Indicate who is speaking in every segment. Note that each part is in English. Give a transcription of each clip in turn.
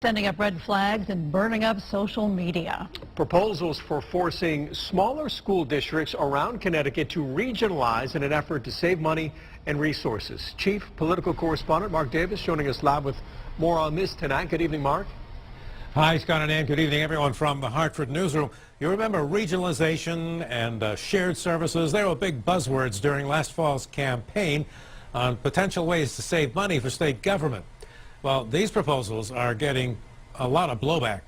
Speaker 1: Sending up red flags and burning up social media.
Speaker 2: Proposals for forcing smaller school districts around Connecticut to regionalize in an effort to save money and resources. Chief Political Correspondent Mark Davis joining us live with more on this tonight. Good evening, Mark.
Speaker 3: Hi, Scott and Ann. Good evening, everyone from the Hartford Newsroom. You remember regionalization and shared services. They were big buzzwords during last fall's campaign on potential ways to save money for state government. Well, these proposals are getting a lot of blowback.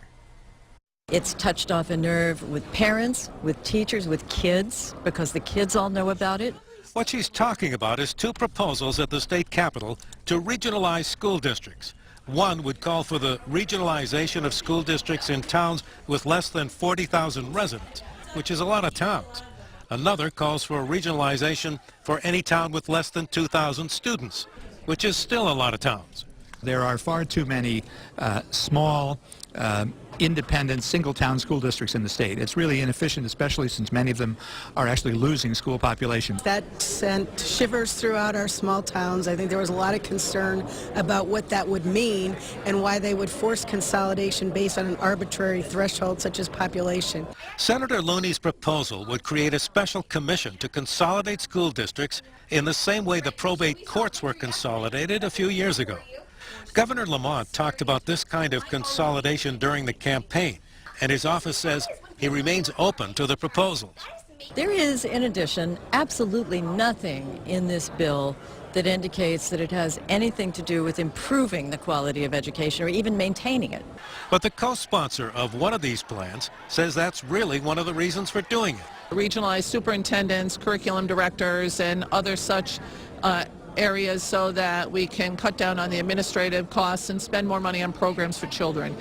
Speaker 4: It's touched off a nerve with parents, with teachers, with kids, because the kids all know about it.
Speaker 5: What she's talking about is two proposals at the state capitol to regionalize school districts. One would call for the regionalization of school districts in towns with less than 40,000 residents, which is a lot of towns. Another calls for regionalization for any town with less than 2,000 students, which is still a lot of towns.
Speaker 6: There are far too many small, independent, single-town school districts in the state. It's really inefficient, especially since many of them are actually losing school populations.
Speaker 7: That sent shivers throughout our small towns. I think there was a lot of concern about what that would mean and why they would force consolidation based on an arbitrary threshold such as population.
Speaker 5: Senator Looney's proposal would create a special commission to consolidate school districts in the same way the probate courts were consolidated a few years ago. Governor Lamont talked about this kind of consolidation during the campaign, and his office says he remains open to the proposals.
Speaker 4: There is, in addition, absolutely nothing in this bill that indicates that it has anything to do with improving the quality of education or even maintaining it.
Speaker 5: But the co-sponsor of one of these plans says that's really one of the reasons for doing it.
Speaker 8: Regionalized superintendents, curriculum directors, and other such areas so that we can cut down on the administrative costs and spend more money on programs for children.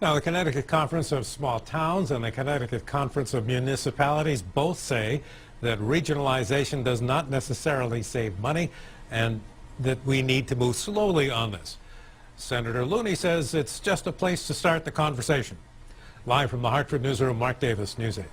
Speaker 3: Now, the Connecticut Conference of Small Towns and the Connecticut Conference of Municipalities both say that regionalization does not necessarily save money and that we need to move slowly on this. Senator Looney says it's just a place to start the conversation. Live from the Hartford Newsroom, Mark Davis, News 8.